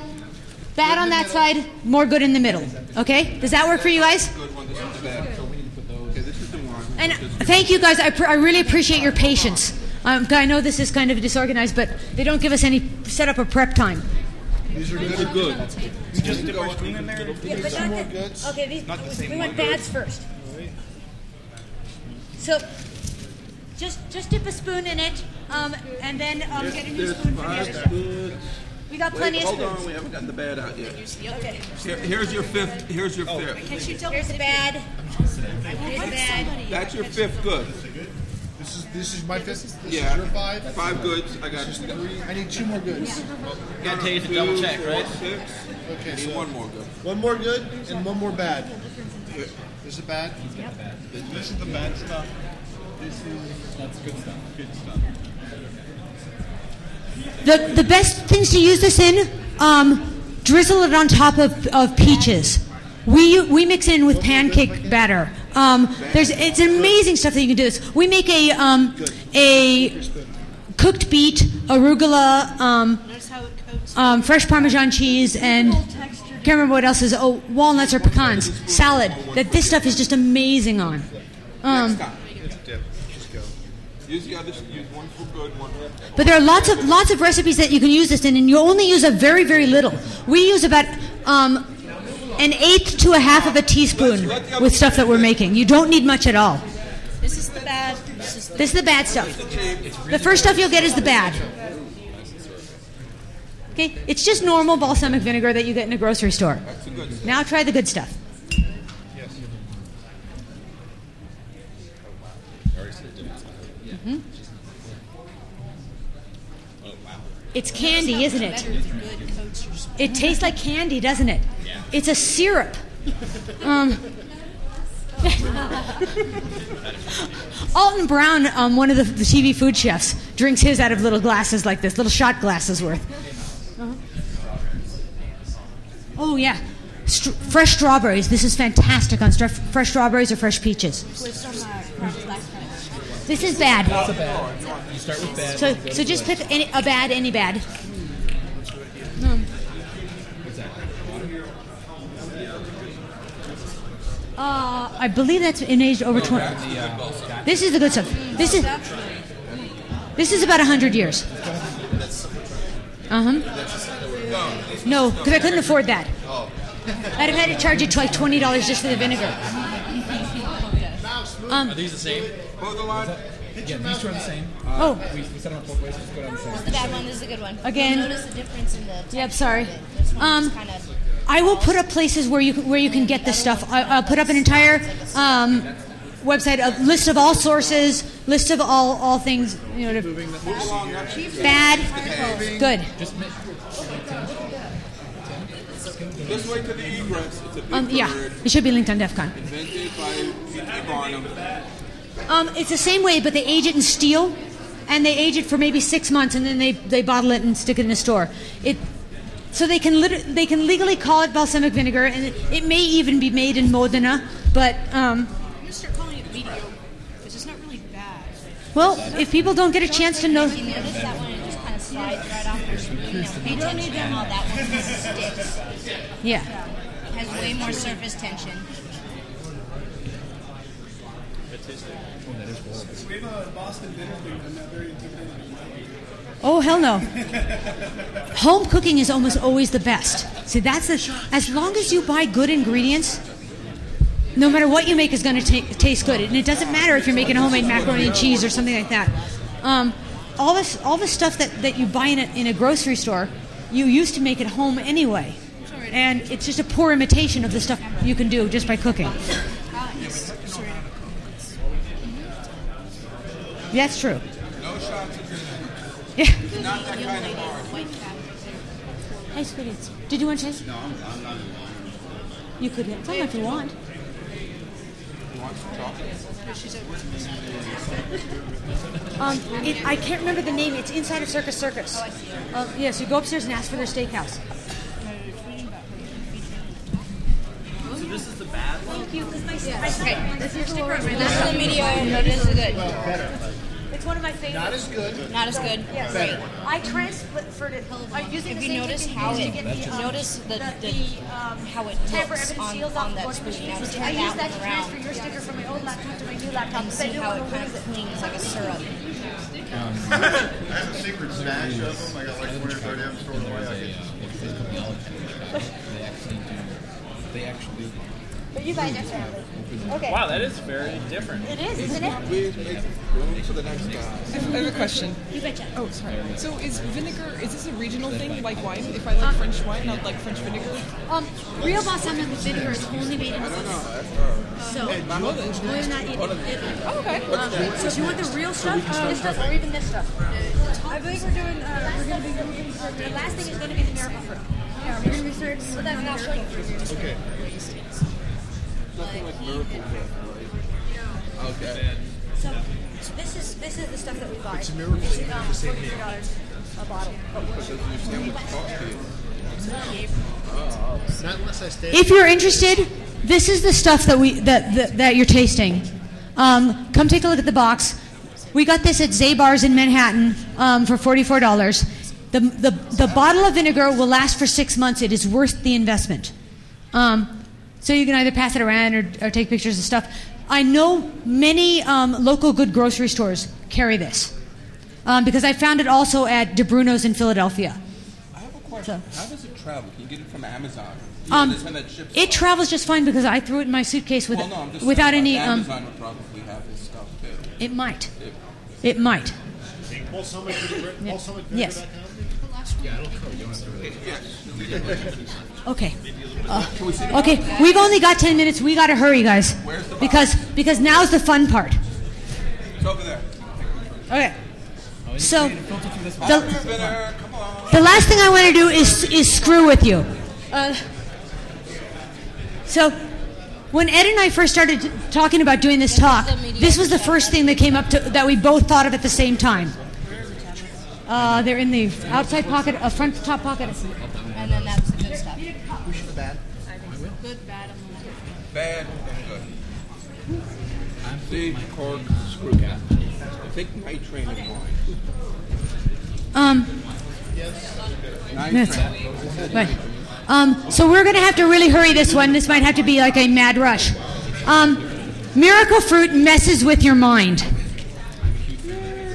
Speaker 1: bad on that side, more good in the middle. Okay? Does that work for you guys?
Speaker 6: Good one. This is the bad. Okay, this is the one.
Speaker 1: And thank you guys. I really appreciate your patience. I know this is kind of disorganized, but they don't give us any setup or prep time.
Speaker 8: These are
Speaker 6: These are good.
Speaker 4: You just dip our spoon in there?
Speaker 1: Yeah, but
Speaker 8: some more goods.
Speaker 1: Okay,
Speaker 4: Not the same
Speaker 1: we want
Speaker 4: one.
Speaker 1: bads first. So, just dip a spoon in it, and then get a new
Speaker 6: There's
Speaker 1: spoon for the other
Speaker 6: 5
Speaker 1: stuff.
Speaker 6: goods.
Speaker 1: We got plenty of
Speaker 6: Hold
Speaker 1: spoons.
Speaker 6: on, we haven't gotten the bad out yet.
Speaker 1: Okay.
Speaker 6: Here's your 5th. Here's your 5th.
Speaker 1: Here's the bad. Here's the bad.
Speaker 6: That's your 5th good.
Speaker 8: This is my 5th. This
Speaker 6: Yeah.
Speaker 8: is your 5.
Speaker 6: 5 goods. I got
Speaker 8: 3. I need 2 more goods.
Speaker 7: Gotta tell you to double check, right?
Speaker 6: 6.
Speaker 8: Okay,
Speaker 6: Need
Speaker 8: so
Speaker 6: 1 more good.
Speaker 8: 1 more good and 1 more bad. This is bad.
Speaker 4: This is the bad stuff.
Speaker 3: That's good stuff.
Speaker 4: Good stuff.
Speaker 1: The best things to use this in, drizzle it on top of peaches. We mix it in with pancake batter. It's amazing stuff that you can do this. We make a cooked beet, arugula, fresh Parmesan cheese, and can't remember what else is. Oh, walnuts or pecans salad. That this stuff is just amazing on.
Speaker 6: Next time. Use the others. Use 1 for good, 1 for
Speaker 1: But there are lots of recipes that you can use this in, and you only use a very, very little. We use about an eighth to a half of a teaspoon with stuff that we're making. You don't need much at all.
Speaker 9: This is the bad.
Speaker 1: This is the bad stuff. The first stuff you'll get is the bad. Okay, it's just normal balsamic vinegar that you get in a grocery store. Now try the good stuff. Mm-hmm. It's candy, isn't it? It tastes like candy, doesn't it? It's a syrup. Alton Brown, one of the TV food chefs, drinks his out of little glasses like this, little shot glasses worth. Oh, yeah. Fresh strawberries. This is fantastic on fresh strawberries or fresh peaches.
Speaker 9: With some black pepper.
Speaker 1: This is bad.
Speaker 3: That's a bad. You start with bad.
Speaker 1: So just pick any bad. I believe that's in age over 20. This is the good stuff. This is about 100 years. No, because I couldn't afford that. I'd have had to charge you like $20 just for the vinegar.
Speaker 3: Are these the same? Yeah, these two are the same. We set them up both ways. Let's go down the same.
Speaker 9: This is the bad one. This is a good one.
Speaker 1: Again.
Speaker 9: You'll notice the difference in the texture.
Speaker 1: Yep, sorry.
Speaker 9: This one's kind of...
Speaker 1: I will put up places where you can get this stuff. I'll put up an entire website, a list of all sources, list of all things. You know, bad, good.
Speaker 6: This way to the egress. It's a big
Speaker 1: Yeah,
Speaker 6: bird
Speaker 1: it should be linked on DEF CON.
Speaker 6: invented by P.T. Barnum.
Speaker 1: It's the same way, but they age it in steel, and they age it for maybe 6 months, and then they bottle it and stick it in a store. So they can legally call it balsamic vinegar, and it may even be made in Modena, but
Speaker 2: I'm gonna start calling it video because it's not really bad.
Speaker 1: well, if people don't get a chance to know.
Speaker 9: If you notice that one, it just kind of slides right off your spoon. Now, pay attention to how that one sticks.
Speaker 1: Yeah.
Speaker 9: Has way more surface tension.
Speaker 4: We have a Boston dinner thing, but not very intimidating.
Speaker 1: Oh, hell no. Home cooking is almost always the best. See, as long as you buy good ingredients, no matter what you make is going to taste good. And it doesn't matter if you're making homemade macaroni and cheese or something like that. All this stuff that you buy in a grocery store, you used to make at home anyway. And it's just a poor imitation of the stuff you can do just by cooking. That's true.
Speaker 6: No shots of vinegar.
Speaker 1: Yeah.
Speaker 6: Not that kind of hard.
Speaker 1: Hey, sweetie. Did you want to taste?
Speaker 6: No, I'm not.
Speaker 1: You could have some if you want.
Speaker 6: You want some chocolate?
Speaker 1: I can't remember the name. It's inside of Circus Circus. Yes, you go upstairs and ask for their steakhouse.
Speaker 3: So this is the bad one?
Speaker 1: Thank you.
Speaker 9: Okay, this is the medium, but this is good.
Speaker 1: It's one of my favorites.
Speaker 8: Not as good.
Speaker 9: Not as good.
Speaker 1: Yes.
Speaker 9: Great.
Speaker 1: I transferred it.
Speaker 9: If you notice how it how it
Speaker 1: Tamper
Speaker 9: looks
Speaker 1: evidence
Speaker 9: on
Speaker 1: seals off
Speaker 9: that
Speaker 1: the
Speaker 9: spoon. Now
Speaker 1: I
Speaker 9: turn
Speaker 1: used
Speaker 9: that
Speaker 1: that to
Speaker 9: one
Speaker 1: transfer
Speaker 9: around
Speaker 1: your sticker from my old laptop to my new laptop.
Speaker 9: and see how it kind of clings like a syrup.
Speaker 11: I have a secret stash of them. I got like 20 or 30 of them stored away.
Speaker 3: They actually do.
Speaker 1: But you guys definitely. Okay.
Speaker 3: Wow, that is very different.
Speaker 1: It is, isn't it?
Speaker 6: Please make room for the next guy.
Speaker 12: I have a question.
Speaker 1: You betcha.
Speaker 12: Oh, sorry. So is vinegar, is this a regional thing like wine? If I like French wine, not like French vinegar?
Speaker 1: Real balsamic vinegar is only made in the States. So, we're not eating it.
Speaker 12: Oh, okay.
Speaker 1: So if you want the real stuff, this stuff, or even this stuff. I believe we're going to be moving, the last thing is going to be the miracle fruit. Yeah, we're going to research. Well, that's not showing you.
Speaker 8: Okay.
Speaker 6: Nothing like miracle whip, right? Okay.
Speaker 1: So this is the stuff that we buy.
Speaker 8: It's a miracle that you have the same name.
Speaker 1: $43 a bottle.
Speaker 6: Because you understand what it costs you.
Speaker 8: Not unless I stay.
Speaker 1: If you're interested, this is the stuff that you're tasting. Come take a look at the box. We got this at Zabar's in Manhattan for $44. The bottle of vinegar will last for 6 months. It is worth the investment. So you can either pass it around or take pictures of stuff. I know many local good grocery stores carry this because I found it also at De Bruno's in Philadelphia.
Speaker 6: I have a question. How does it travel? Can you get it from Amazon?
Speaker 1: It travels just fine because I threw it in my suitcase without any.
Speaker 6: Amazon would probably have this stuff too.
Speaker 1: It might. It might. Yes. Okay. Okay. We've only got 10 minutes. We got to hurry, guys, because now's the fun part.
Speaker 6: It's over there.
Speaker 1: Okay. So the last thing I want to do is screw with you. So when Ed and I first started talking about doing this talk, this was the first thing that came up that we both thought of at the same time. They're in the outside pocket, front top pocket.
Speaker 9: And then that's the good stuff.
Speaker 8: Bad.
Speaker 9: Good, bad,
Speaker 6: Bad, good. See, cork, screw cap. Take nitrate and wine.
Speaker 1: Right. So we're going to have to really hurry this one. This might have to be like a mad rush. Miracle fruit messes with your mind.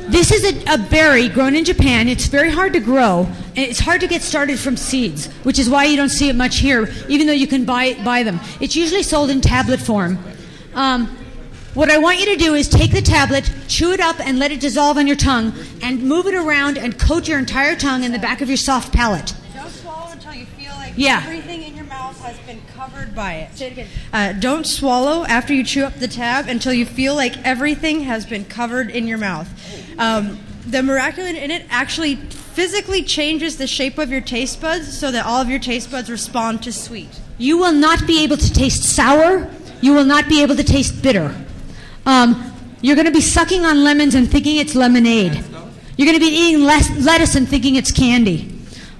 Speaker 1: This is a berry grown in Japan. It's very hard to grow. And it's hard to get started from seeds, which is why you don't see it much here, even though you can buy them. It's usually sold in tablet form. What I want you to do is take the tablet, chew it up, and let it dissolve on your tongue, and move it around and coat your entire tongue in the back of your soft palate.
Speaker 2: Don't swallow until you feel like
Speaker 1: Yeah.
Speaker 2: everything in your mouth has been covered by it. Say it again. Don't swallow after you chew up the tab until you feel like everything has been covered in your mouth. The miraculin in it actually physically changes the shape of your taste buds so that all of your taste buds respond to sweet.
Speaker 1: You will not be able to taste sour. You will not be able to taste bitter. You're going to be sucking on lemons and thinking it's lemonade. You're going to be eating lettuce and thinking it's candy.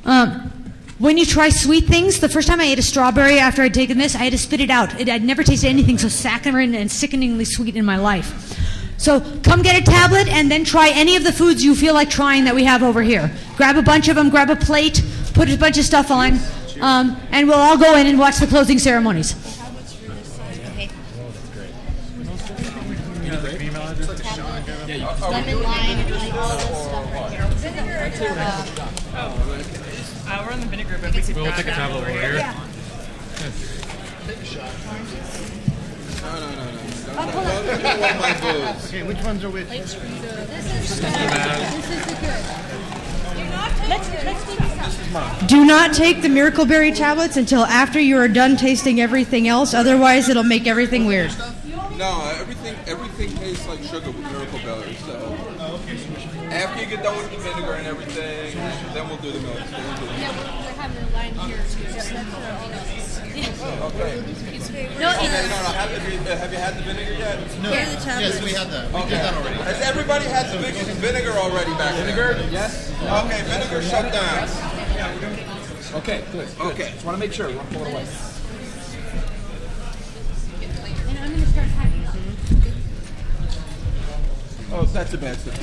Speaker 1: When you try sweet things, the first time I ate a strawberry after I'd taken this, I had to spit it out. I'd never tasted anything so saccharine and sickeningly sweet in my life. So come get a tablet and then try any of the foods you feel like trying that we have over here. Grab a bunch of them, grab a plate, put a bunch of stuff on, and we'll all go in and watch the closing ceremonies.
Speaker 9: Lemon, lime, like all this stuff right here.
Speaker 12: We're on the vinegar, but we could
Speaker 10: We'll take a tablet over here.
Speaker 9: Yeah.
Speaker 6: No. Don't want my booze.
Speaker 8: Okay, which ones are which?
Speaker 9: This is the good. Let's do this up.
Speaker 2: Do not take the Miracle Berry tablets until after you are done tasting everything else. Otherwise, it'll make everything weird.
Speaker 6: No, everything tastes like sugar with Miracle Berry. So after you get done with the vinegar and everything, then we'll do the milk.
Speaker 9: Yeah, we're having a line here.
Speaker 6: Okay. Have you had the vinegar yet?
Speaker 8: No. Yes, we had that. We did that already.
Speaker 6: Has everybody had the vinegar already back there? Vinegar? Yes. Okay, vinegar shut down.
Speaker 3: Okay, good.
Speaker 6: Okay.
Speaker 3: Just want to make sure. We want to pull it away.
Speaker 9: And I'm going to start packing up.
Speaker 6: Oh, that's a bad thing.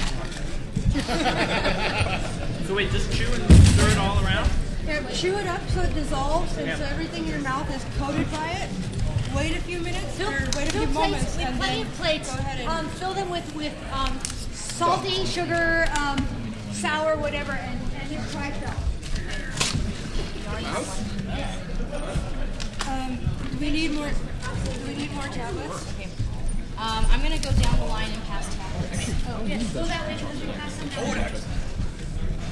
Speaker 13: So wait, just chew and stir it all around?
Speaker 2: Yeah, chew it up so it dissolves and so everything in your mouth is coated by it. Wait a few minutes or wait a few moments.
Speaker 1: We have
Speaker 2: and
Speaker 1: plenty
Speaker 2: then
Speaker 1: of plates.
Speaker 2: Go ahead and
Speaker 1: Fill them with salty, sugar, sour, whatever, and then try stuff.
Speaker 2: do we need more tablets?
Speaker 9: I'm going to go down the line and pass tablets.
Speaker 1: Oh, yes, go that way because we pass them down.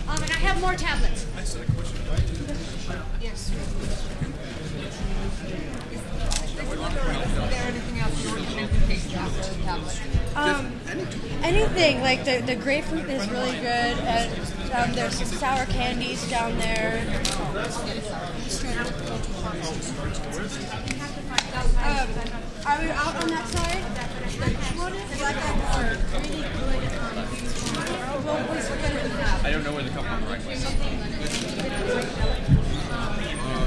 Speaker 1: And I have more tablets.
Speaker 9: Yes.
Speaker 2: Anything like the grapefruit is really good, and there's some sour candies down there. Are we out on that side?
Speaker 7: I don't know where the cup on the right way.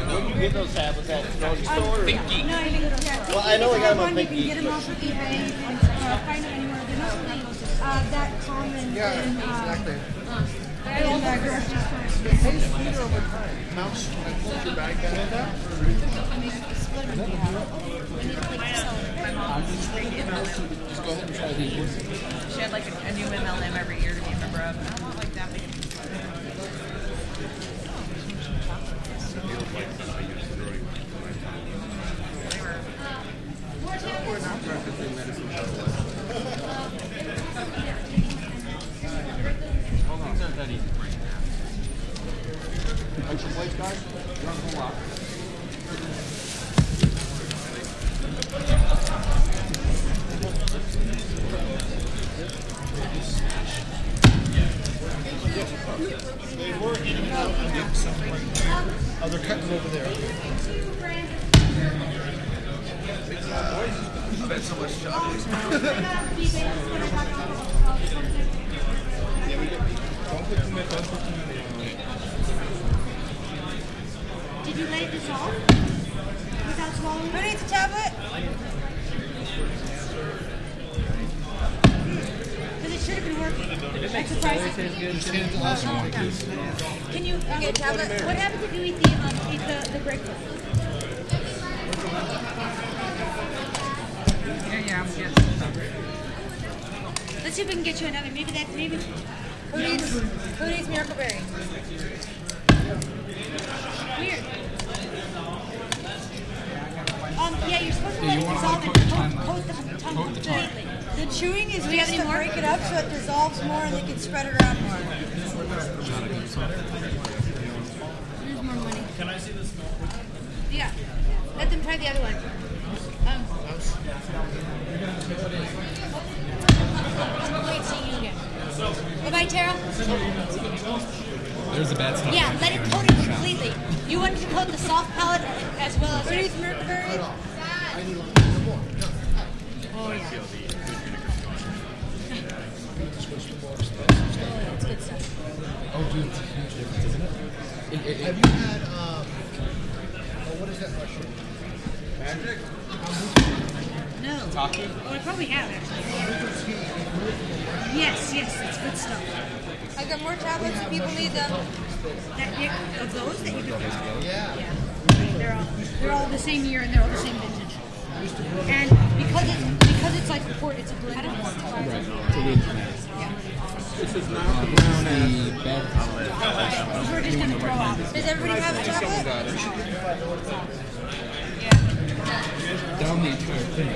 Speaker 13: Where you get those tablets at? The grocery store?
Speaker 7: Pinky.
Speaker 8: Well, I know we got them on Pinky.
Speaker 2: You can get them off of eBay and find them anywhere. They're not really that common in
Speaker 8: exactly.
Speaker 2: grocery stores.
Speaker 8: Mouse, hold your bag down.
Speaker 6: Just go ahead and try these.
Speaker 12: She had like a new MLM every year to be a member of. I don't want like that big.
Speaker 3: Extra plates, guys? You're on the whole lot.
Speaker 8: They were in and out and did something like that. Oh, they're cutting over there.
Speaker 6: I spent so much time.
Speaker 1: Did you let it dissolve? Without swallowing?
Speaker 2: Who needs a tablet?
Speaker 1: Because it should have been working. That's surprising.
Speaker 8: Just hand it to us.
Speaker 1: Can you get a tablet? What happens if you eat the breakfast?
Speaker 5: Yeah, I'm getting
Speaker 1: Let's see if we can get you another. Maybe. Who needs Miracle Berry? Weird. Yeah, you're supposed to let it dissolve and coat the tongue completely.
Speaker 2: The chewing is
Speaker 1: Do we have
Speaker 2: just
Speaker 1: any
Speaker 2: to
Speaker 1: more?
Speaker 2: break it up so it dissolves more and they can spread it around more.
Speaker 1: Here's more money. Can I see this? Yeah. Let them try the other one. Wait, see you again. Goodbye, Tara.
Speaker 7: There's the bad stuff.
Speaker 1: Yeah, let it coat it completely. You want to coat the soft palate as well as
Speaker 2: Who needs Miracle Berry?
Speaker 1: Oh, yeah. That's good stuff.
Speaker 8: Oh, dude, it's a huge difference, isn't it? Have you had, what is that mushroom? Magic?
Speaker 1: No.
Speaker 7: Taki?
Speaker 1: Oh, I probably have, actually. Yes, it's good stuff.
Speaker 2: I got more tablets if people need them.
Speaker 1: Of those that you could
Speaker 8: Yeah.
Speaker 1: They're all the same year and they're all the same vintage. And because it's like a port, it's a blend.
Speaker 3: Right. So this is not the brown as bed.
Speaker 1: We're just going to throw out.
Speaker 2: Does everybody have a tablet?
Speaker 3: Down the entire thing.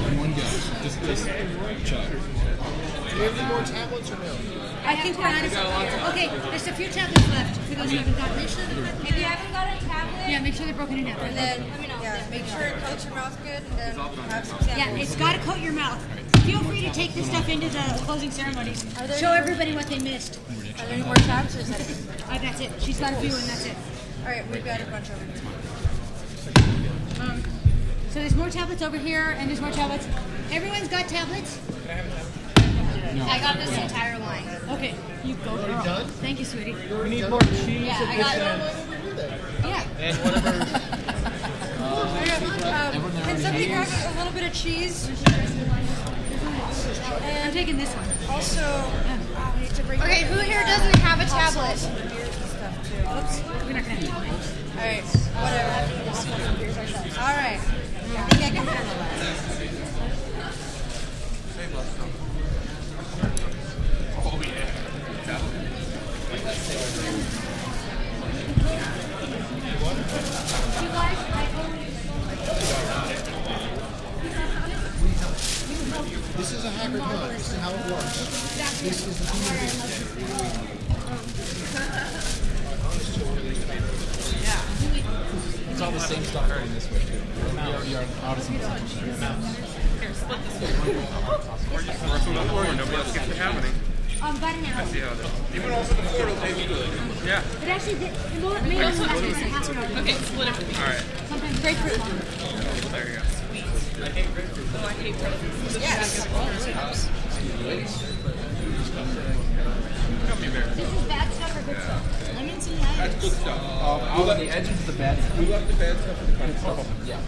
Speaker 3: In one go. Just chug.
Speaker 8: Do we have any more tablets or no?
Speaker 1: I think we're out of. Okay, there's a few tablets left for those who haven't gotten it.
Speaker 2: If you haven't got a tablet,
Speaker 1: Yeah, make sure they're broken in half.
Speaker 2: and then make sure it coats your mouth good, and then have some samples.
Speaker 1: Yeah, it's got to coat your mouth. Feel free to take this stuff into the closing ceremonies. Show everybody what they missed.
Speaker 2: Are there any more tabs? Or is that it?
Speaker 1: That's it. She's got a few and that's it.
Speaker 2: All right, we've got a bunch over here.
Speaker 1: So there's more tablets over here, and there's more tablets. Everyone's got tablets?
Speaker 9: No. I got this entire line.
Speaker 1: Okay, you go, girl.
Speaker 8: done?
Speaker 1: Thank you, sweetie.
Speaker 8: We need more cheese.
Speaker 9: Yeah, I got
Speaker 1: Yeah.
Speaker 8: And whatever.
Speaker 2: Can somebody grab a little bit of cheese?
Speaker 1: I'm taking this one.
Speaker 2: Also, we need to bring.
Speaker 9: Okay, who here doesn't have a tablet?
Speaker 1: Oops, we're not gonna have time.
Speaker 2: All right, whatever. All right. I think I can handle that.
Speaker 6: Oh, yeah.
Speaker 8: This is a hacker hunt. This is how it works. This is the
Speaker 3: It's all the same stuff going this way too. You're out of some
Speaker 12: Here, split this
Speaker 6: Nobody else gets it happening.
Speaker 1: About an hour.
Speaker 6: Even also the portal tastes good. Yeah.
Speaker 1: But actually, the more maybe also half an hour.
Speaker 12: Okay, split it.
Speaker 6: Alright.
Speaker 1: Sometimes grapefruit long.
Speaker 6: There you go.
Speaker 12: I hate grapefruit. Oh, I hate grapefruit.
Speaker 2: Yes.
Speaker 1: This is bad stuff or good stuff? Lemons and
Speaker 6: That's
Speaker 1: lemons.
Speaker 6: good stuff.
Speaker 3: I left the edges of the bad stuff.
Speaker 6: We left the bad stuff for the good stuff.
Speaker 3: Yeah.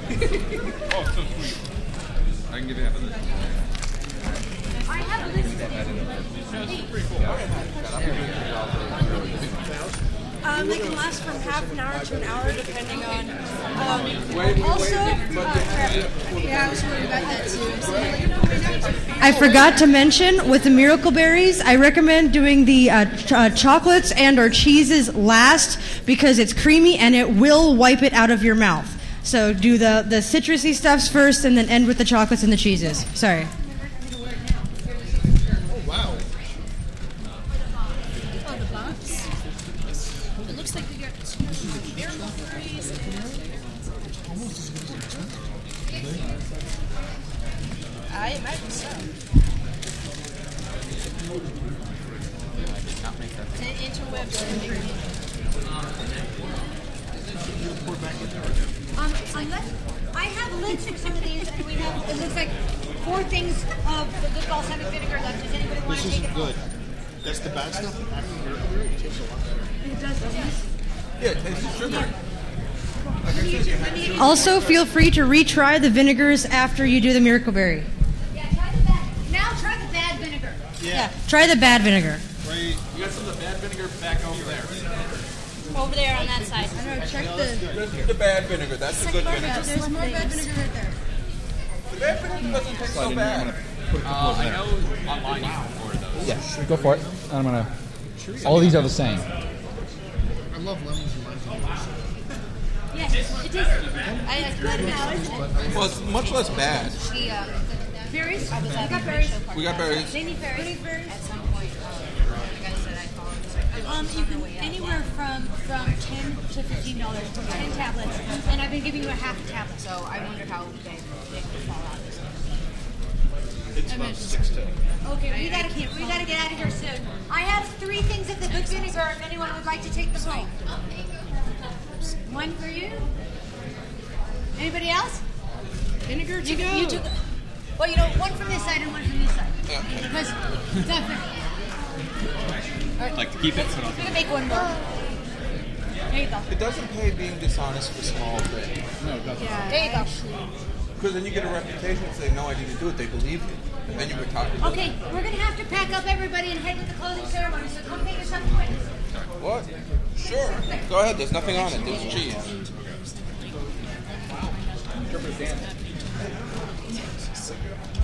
Speaker 6: Oh, so sweet. I can give you half of this.
Speaker 1: I have a list.
Speaker 2: They can last from half an hour to an hour, depending on. Yeah, I was worried about that too.
Speaker 14: I forgot to mention, with the Miracle Berries, I recommend doing the chocolates and or cheeses last because it's creamy and it will wipe it out of your mouth. So do the citrusy stuffs first and then end with the chocolates and the cheeses. Sorry.
Speaker 8: Oh, wow.
Speaker 9: Oh, the box? It looks like we got two miracle berries.
Speaker 2: I imagine so. Interwebs.
Speaker 1: Unless I have lids for some of these, and we have, it looks like 4 things of the good balsamic vinegar left. Does anybody want
Speaker 8: This
Speaker 1: to take
Speaker 8: isn't
Speaker 1: it?
Speaker 8: good. That's the bad stuff. After Miracle Berry, it tastes a lot better.
Speaker 1: It does, doesn't it?
Speaker 6: Yeah, it tastes sugar.
Speaker 14: Also, feel free to retry the vinegars after you do the Miracle Berry.
Speaker 1: Yeah, try the back. Now
Speaker 2: Yeah. Try the bad vinegar.
Speaker 6: Right.
Speaker 7: You got some of the bad vinegar back over there.
Speaker 9: Over there on that side.
Speaker 2: I know, check
Speaker 6: The bad vinegar. That's the good vinegar.
Speaker 2: There's more bad vinegar right there.
Speaker 6: The bad vinegar doesn't taste so bad.
Speaker 7: I know online you can order those.
Speaker 3: Yeah, go for it. I'm gonna. All these are the same.
Speaker 8: I love lemons and limes.
Speaker 9: Yes, it is. It's good now, isn't it?
Speaker 6: Well, it's much less bad.
Speaker 9: Berries?
Speaker 5: I was
Speaker 9: We
Speaker 5: at
Speaker 9: got
Speaker 5: the
Speaker 9: berries.
Speaker 5: show party.
Speaker 6: We got berries.
Speaker 9: They need berries.
Speaker 5: At some point, the guy said I called. He's like,
Speaker 1: You can anywhere from $10 to $15 for 10 tablets, and I've been giving you a half a tablet.
Speaker 5: So I wonder how they could fall out.
Speaker 6: It's about 6 to.
Speaker 1: Okay, we gotta get out of here soon. I have 3 things of the good vinegar if anyone would like to take them home. One for you. Anybody else?
Speaker 2: Vinegar to
Speaker 1: You
Speaker 2: go.
Speaker 1: took. Well, one from this side and one from this side. Because definitely.
Speaker 7: Like to keep it.
Speaker 1: We're gonna make one more. There you go.
Speaker 6: It doesn't pay being dishonest for small things.
Speaker 3: No, it doesn't.
Speaker 1: There you go.
Speaker 6: Because then you get a reputation and say, no, I didn't do it. They believe you. And then you retire.
Speaker 1: Okay, we're gonna have to pack up everybody and head to the closing ceremony. So come take us up quick.
Speaker 6: What? Sure. Go ahead. There's nothing on it. There's cheese.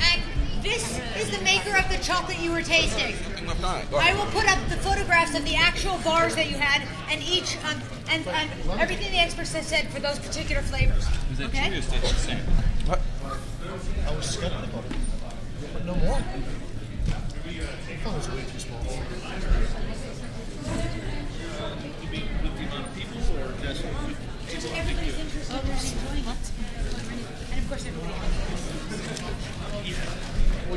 Speaker 1: And this is the maker of the chocolate you were tasting.
Speaker 6: Nothing left on it. Go
Speaker 1: I
Speaker 6: ahead.
Speaker 1: will put up the photographs of the actual bars that you had, and each and everything the experts have said for those particular flavors. Okay.
Speaker 7: Cheerios taste the same.
Speaker 6: What?
Speaker 8: I was skeptical. But no more. I thought it was way too small.
Speaker 1: Just everybody's interested and enjoying it. And of course everybody else. I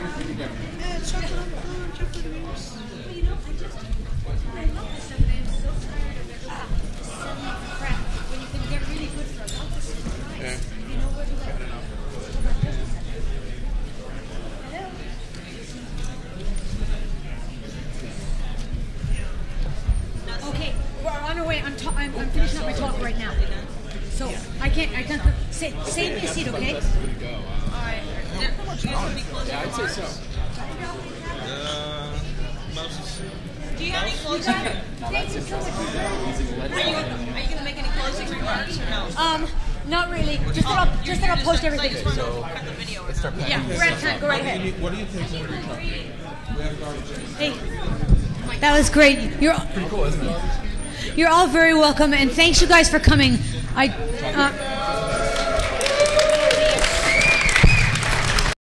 Speaker 1: love this stuff, and I am so tired of their selling crap when you can get really good stuff. I'll just try it. You know where to go. Hello? Okay, we're on our way. I'm finishing up my talk right now. So I can't save me a seat, okay?
Speaker 7: Yeah, I'd say so.
Speaker 12: Do you have any closing?
Speaker 1: Thank you so much.
Speaker 12: Are you going to make any closing remarks or no?
Speaker 1: Not really. Just that I'll post everything.
Speaker 12: Cut the video.
Speaker 1: Yeah, we're out of time. Go right ahead.
Speaker 6: What do you think? We have garbage.
Speaker 1: Hey, that was great.
Speaker 3: Pretty cool, isn't it?
Speaker 1: You're all very welcome, and thanks you guys for coming.